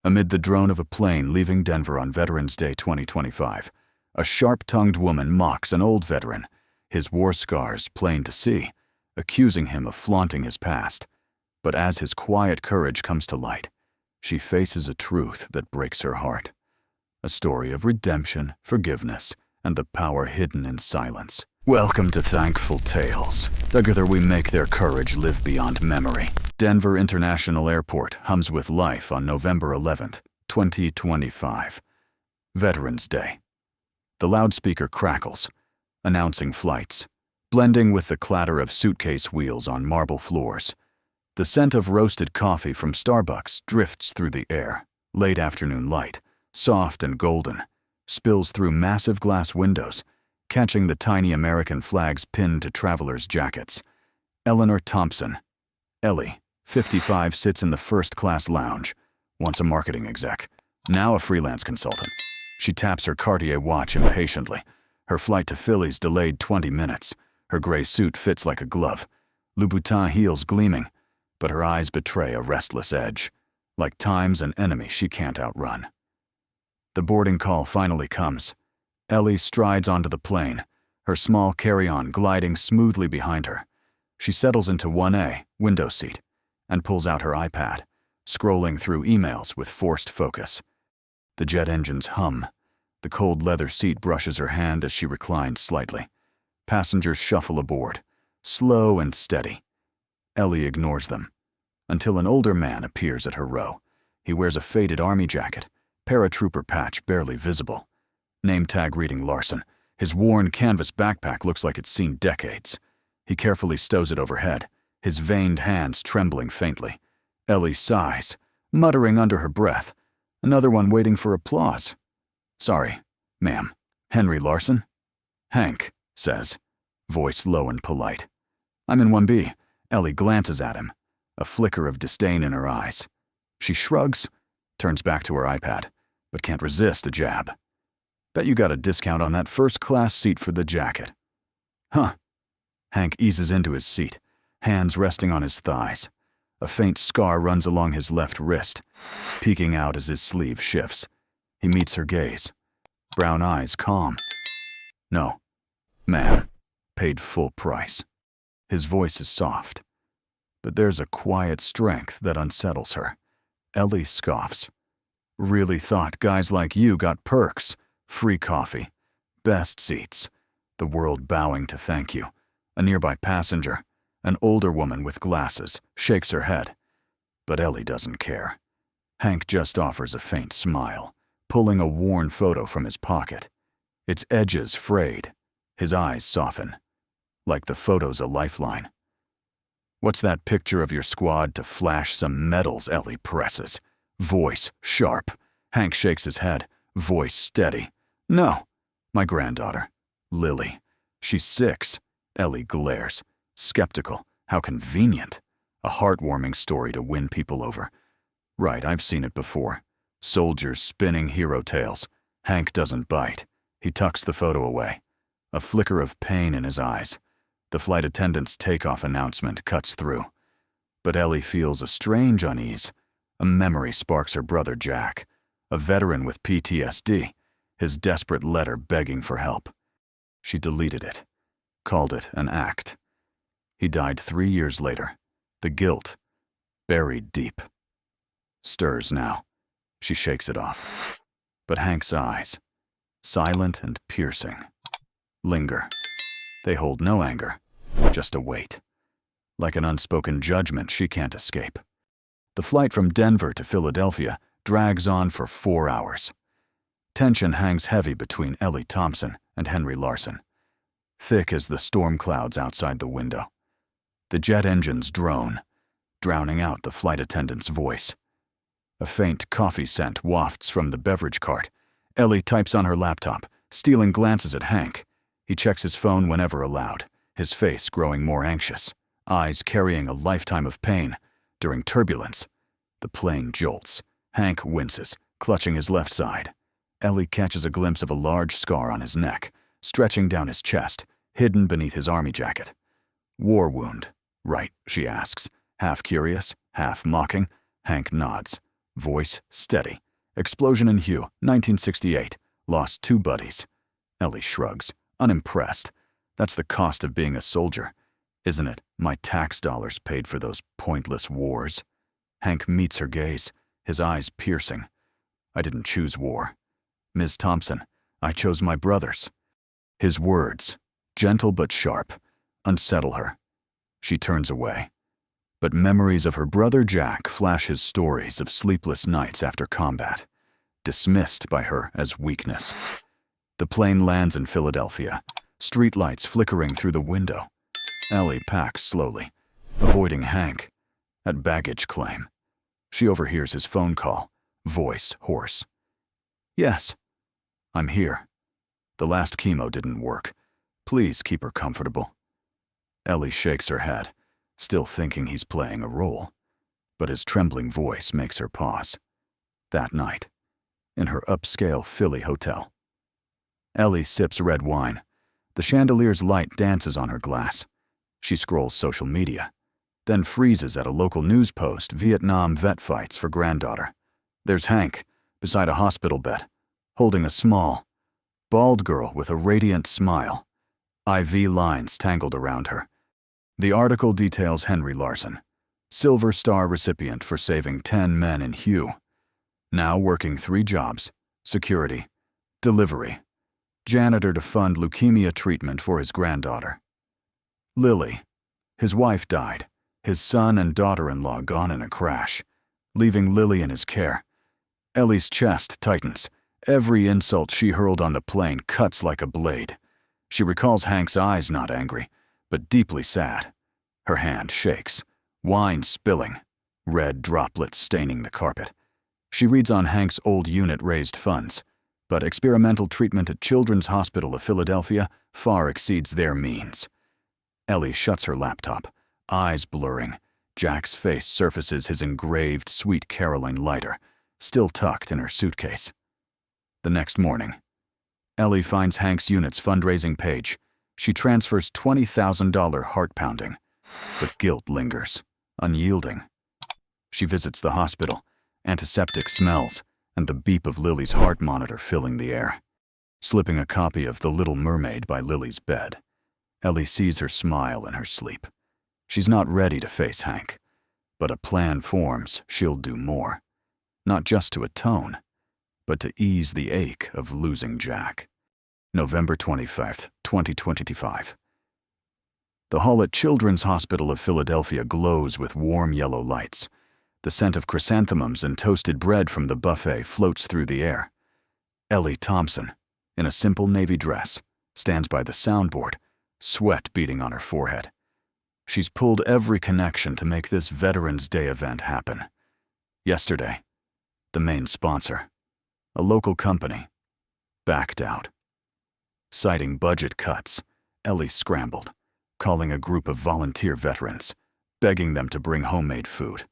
Amid the drone of a plane leaving Denver on Veterans Day 2025, a sharp-tongued woman mocks an old veteran, his war scars plain to see, accusing him of flaunting his past. But as his quiet courage comes to light, she faces a truth that breaks her heart. A story of redemption, forgiveness, and the power hidden in silence. Welcome to Thankful Tales. Together we make their courage live beyond memory. Denver International Airport hums with life on November 11th, 2025. Veterans Day. The loudspeaker crackles, announcing flights, blending with the clatter of suitcase wheels on marble floors. The scent of roasted coffee from Starbucks drifts through the air. Late afternoon light, soft and golden, spills through massive glass windows, catching the tiny American flags pinned to travelers' jackets. Eleanor Thompson, Ellie, 55, sits in the first-class lounge, once a marketing exec, now a freelance consultant. She taps her Cartier watch impatiently. Her flight to Philly's delayed 20 minutes. Her gray suit fits like a glove, Louboutin heels gleaming, but her eyes betray a restless edge. Like time's an enemy she can't outrun. The boarding call finally comes. Ellie strides onto the plane, her small carry-on gliding smoothly behind her. She settles into 1A, window seat, and pulls out her iPad, scrolling through emails with forced focus. The jet engines hum. The cold leather seat brushes her hand as she reclines slightly. Passengers shuffle aboard, slow and steady. Ellie ignores them, until an older man appears at her row. He wears a faded army jacket, paratrooper patch barely visible. Name tag reading Larson. His worn canvas backpack looks like it's seen decades. He carefully stows it overhead, his veined hands trembling faintly. Ellie sighs, muttering under her breath. Another one waiting for applause. "Sorry, ma'am. Henry Larson?" "Hank," says, voice low and polite. "I'm in 1B. Ellie glances at him, a flicker of disdain in her eyes. She shrugs, turns back to her iPad, but can't resist a jab. "Bet you got a discount on that first-class seat for the jacket." "Huh." Hank eases into his seat, hands resting on his thighs. A faint scar runs along his left wrist, peeking out as his sleeve shifts. He meets her gaze, brown eyes calm. "No, ma'am. Paid full price." His voice is soft, but there's a quiet strength that unsettles her. Ellie scoffs. "Really thought guys like you got perks, free coffee, best seats, the world bowing to thank you." A nearby passenger, an older woman with glasses, shakes her head. But Ellie doesn't care. Hank just offers a faint smile, pulling a worn photo from his pocket. Its edges frayed. His eyes soften, like the photo's a lifeline. "What's that picture of your squad to flash some medals?" Ellie presses, voice sharp. Hank shakes his head, voice steady. "No, my granddaughter, Lily. She's 6. Ellie glares, skeptical. How convenient. A heartwarming story to win people over. Right, I've seen it before. Soldiers spinning hero tales. Hank doesn't bite. He tucks the photo away, a flicker of pain in his eyes. The flight attendant's takeoff announcement cuts through. But Ellie feels a strange unease. A memory sparks her brother Jack, a veteran with PTSD, his desperate letter begging for help. She deleted it, called it an act. He died 3 years later, the guilt, buried deep. Stirs now. She shakes it off. But Hank's eyes, silent and piercing, linger. They hold no anger, just a weight. Like an unspoken judgment she can't escape. The flight from Denver to Philadelphia drags on for 4 hours. Tension hangs heavy between Ellie Thompson and Henry Larson, thick as the storm clouds outside the window. The jet engines drone, drowning out the flight attendant's voice. A faint coffee scent wafts from the beverage cart. Ellie types on her laptop, stealing glances at Hank. He checks his phone whenever allowed, his face growing more anxious, eyes carrying a lifetime of pain. During turbulence, the plane jolts. Hank winces, clutching his left side. Ellie catches a glimpse of a large scar on his neck, stretching down his chest, hidden beneath his army jacket. "War wound, right?" she asks, half curious, half mocking. Hank nods. Voice steady. Explosion in Hugh, 1968. Lost 2 buddies. Ellie shrugs, unimpressed. That's the cost of being a soldier, isn't it? My tax dollars paid for those pointless wars. Hank meets her gaze, his eyes piercing. I didn't choose war. Ms. Thompson, I chose my brothers. His words, gentle but sharp, unsettle her. She turns away. But memories of her brother Jack flash his stories of sleepless nights after combat, dismissed by her as weakness. The plane lands in Philadelphia, streetlights flickering through the window. Ellie packs slowly, avoiding Hank. At baggage claim, she overhears his phone call, voice hoarse. Yes, I'm here. The last chemo didn't work. Please keep her comfortable. Ellie shakes her head, still thinking he's playing a role, but his trembling voice makes her pause. That night, in her upscale Philly hotel. Ellie sips red wine. The chandelier's light dances on her glass. She scrolls social media, then freezes at a local news post, Vietnam vet fights for granddaughter. There's Hank, beside a hospital bed, holding a small, bald girl with a radiant smile. IV lines tangled around her. The article details Henry Larson, Silver Star recipient for saving 10 men in Hugh. Now working 3 jobs, security, delivery, janitor to fund leukemia treatment for his granddaughter. Lily, his wife died, his son and daughter-in-law gone in a crash, leaving Lily in his care. Ellie's chest tightens. Every insult she hurled on the plane cuts like a blade. She recalls Hank's eyes not angry, but deeply sad. Her hand shakes, wine spilling, red droplets staining the carpet. She reads on Hank's old unit raised funds, but experimental treatment at Children's Hospital of Philadelphia far exceeds their means. Ellie shuts her laptop, eyes blurring. Jack's face surfaces his engraved Sweet Caroline lighter, still tucked in her suitcase. The next morning, Ellie finds Hank's unit's fundraising page. She transfers $20,000 heart-pounding, but guilt lingers, unyielding. She visits the hospital, antiseptic smells, and the beep of Lily's heart monitor filling the air. Slipping a copy of The Little Mermaid by Lily's bed, Ellie sees her smile in her sleep. She's not ready to face Hank, but a plan forms she'll do more. Not just to atone, but to ease the ache of losing Jack. November 25th, 2025. The hall at Children's Hospital of Philadelphia glows with warm yellow lights. The scent of chrysanthemums and toasted bread from the buffet floats through the air. Ellie Thompson, in a simple navy dress, stands by the soundboard, sweat beading on her forehead. She's pulled every connection to make this Veterans Day event happen. Yesterday, the main sponsor, a local company, backed out. Citing budget cuts, Ellie scrambled, calling a group of volunteer veterans, begging them to bring homemade food.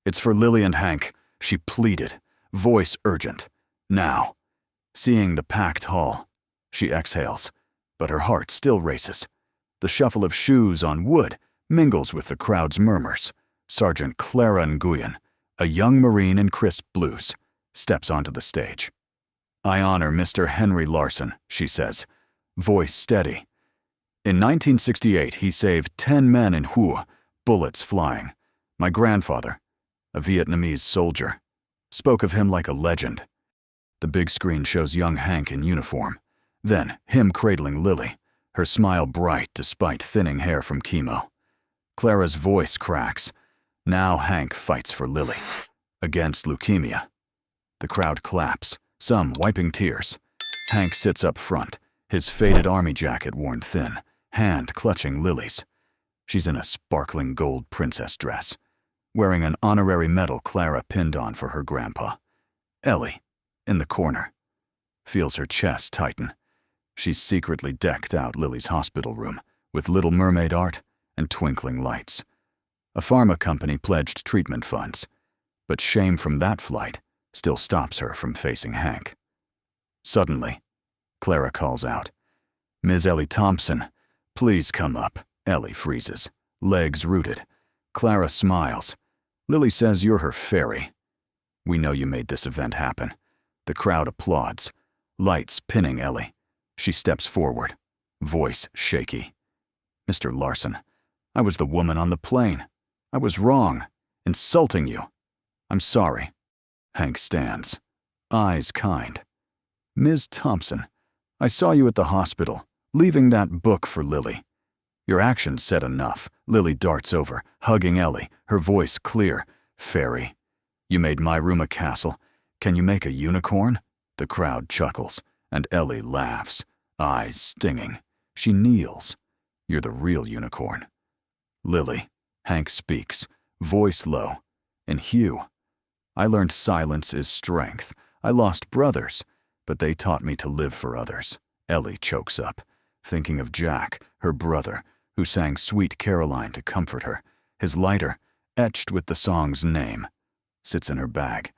It's for Lily and Hank, she pleaded, voice urgent. Now. Seeing the packed hall, she exhales, but her heart still races. The shuffle of shoes on wood mingles with the crowd's murmurs. Sergeant Clara Nguyen, a young Marine in crisp blues, steps onto the stage. I honor Mr. Henry Larson, she says, voice steady. In 1968, he saved 10 men in Hue, bullets flying. My grandfather, a Vietnamese soldier, spoke of him like a legend. The big screen shows young Hank in uniform, then him cradling Lily, her smile bright despite thinning hair from chemo. Clara's voice cracks. Now Hank fights for Lily, against leukemia. The crowd claps, some wiping tears. Hank sits up front, his faded army jacket worn thin, hand clutching Lily's. She's in a sparkling gold princess dress, wearing an honorary medal Clara pinned on for her grandpa. Ellie, in the corner, feels her chest tighten. She's secretly decked out Lily's hospital room with Little Mermaid art and twinkling lights. A pharma company pledged treatment funds, but shame from that flight still stops her from facing Hank. Suddenly, Clara calls out, Ms. Ellie Thompson, please come up. Ellie freezes, legs rooted. Clara smiles. Lily says you're her fairy. We know you made this event happen. The crowd applauds. Lights pinning Ellie. She steps forward, voice shaky. Mr. Larson, I was the woman on the plane. I was wrong, insulting you. I'm sorry. Hank stands, eyes kind. Ms. Thompson, I saw you at the hospital, leaving that book for Lily. Your actions said enough. Lily darts over, hugging Ellie, her voice clear. Fairy, you made my room a castle. Can you make a unicorn? The crowd chuckles, and Ellie laughs, eyes stinging. She kneels. You're the real unicorn. Lily, Hank speaks, voice low. And Hugh, I learned silence is strength. I lost brothers, but they taught me to live for others. Ellie chokes up, thinking of Jack, her brother, who sang Sweet Caroline to comfort her. His lighter, etched with the song's name, sits in her bag.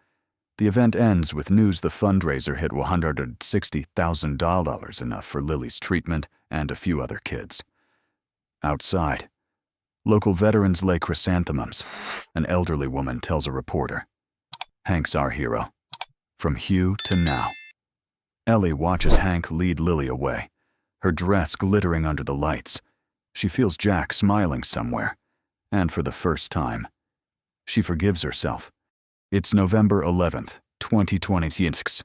The event ends with news the fundraiser hit $160,000, enough for Lily's treatment and a few other kids. Outside, local veterans lay chrysanthemums. An elderly woman tells a reporter, Hank's our hero. From Hugh to now. Ellie watches Hank lead Lily away, her dress glittering under the lights. She feels Jack smiling somewhere, and for the first time, she forgives herself. It's November 11th, 2026.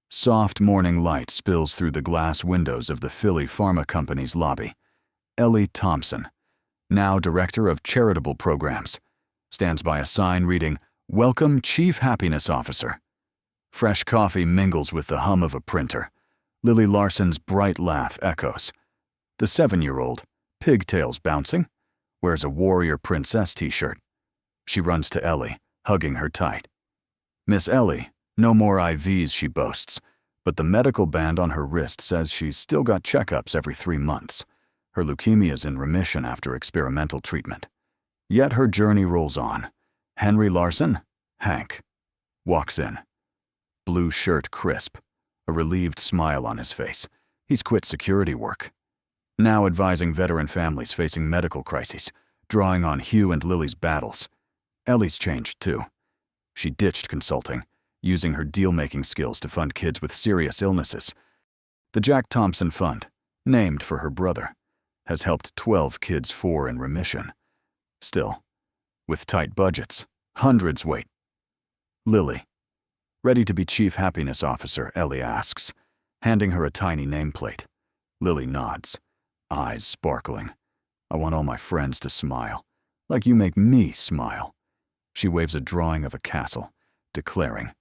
Soft morning light spills through the glass windows of the Philly Pharma Company's lobby. Ellie Thompson, now Director of Charitable Programs, stands by a sign reading, Welcome, Chief Happiness Officer. Fresh coffee mingles with the hum of a printer. Lily Larson's bright laugh echoes. The 7-year-old, pigtails bouncing, wears a warrior princess t-shirt. She runs to Ellie, hugging her tight. Miss Ellie, no more IVs, she boasts, but the medical band on her wrist says she's still got checkups every 3 months. Her leukemia's in remission after experimental treatment. Yet her journey rolls on. Henry Larson, Hank, walks in. Blue shirt crisp, a relieved smile on his face. He's quit security work. Now advising veteran families facing medical crises, drawing on Hugh and Lily's battles. Ellie's changed too. She ditched consulting, using her deal-making skills to fund kids with serious illnesses. The Jack Thompson Fund, named for her brother, has helped 12 kids, 4 in remission. Still, with tight budgets, hundreds wait. Lily, ready to be Chief Happiness Officer, Ellie asks, handing her a tiny nameplate. Lily nods, eyes sparkling. I want all my friends to smile, like you make me smile. She waves a drawing of a castle, declaring,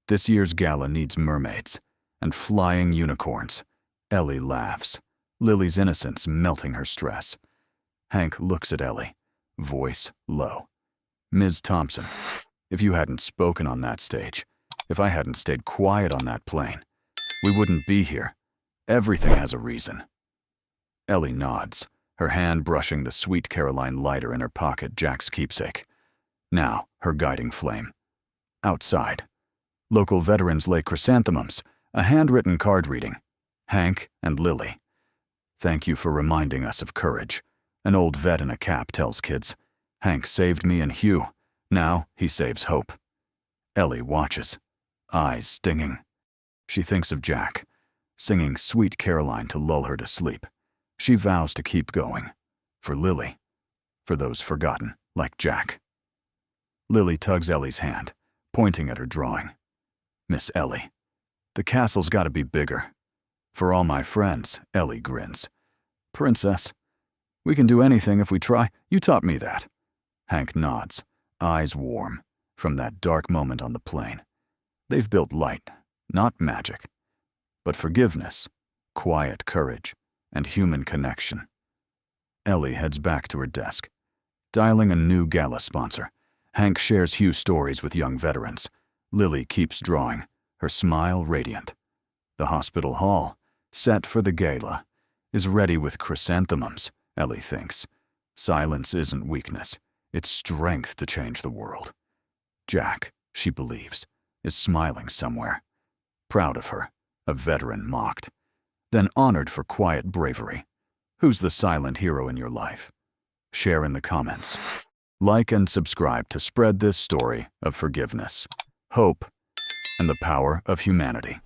This year's gala needs mermaids and flying unicorns. Ellie laughs, Lily's innocence melting her stress. Hank looks at Ellie, voice low. Ms. Thompson, if you hadn't spoken on that stage, if I hadn't stayed quiet on that plane, we wouldn't be here. Everything has a reason. Ellie nods, her hand brushing the Sweet Caroline lighter in her pocket, Jack's keepsake. Now, her guiding flame. Outside, local veterans lay chrysanthemums, a handwritten card reading, Hank and Lily. Thank you for reminding us of courage. An old vet in a cap tells kids, Hank saved me and Hugh. Now he saves hope. Ellie watches, eyes stinging. She thinks of Jack, singing Sweet Caroline to lull her to sleep. She vows to keep going. For Lily. For those forgotten, like Jack. Lily tugs Ellie's hand, pointing at her drawing. Miss Ellie, the castle's gotta be bigger. For all my friends, Ellie grins. Princess, we can do anything if we try. You taught me that. Hank nods, eyes warm, from that dark moment on the plane. They've built light, not magic, but forgiveness, quiet courage, and human connection. Ellie heads back to her desk, dialing a new gala sponsor. Hank shares Hugh's stories with young veterans. Lily keeps drawing, her smile radiant. The hospital hall, set for the gala, is ready with chrysanthemums, Ellie thinks. Silence isn't weakness, it's strength to change the world. Jack, she believes, is smiling somewhere. Proud of her, a veteran mocked, then honored for quiet bravery. Who's the silent hero in your life? Share in the comments. Like and subscribe to spread this story of forgiveness, hope, and the power of humanity.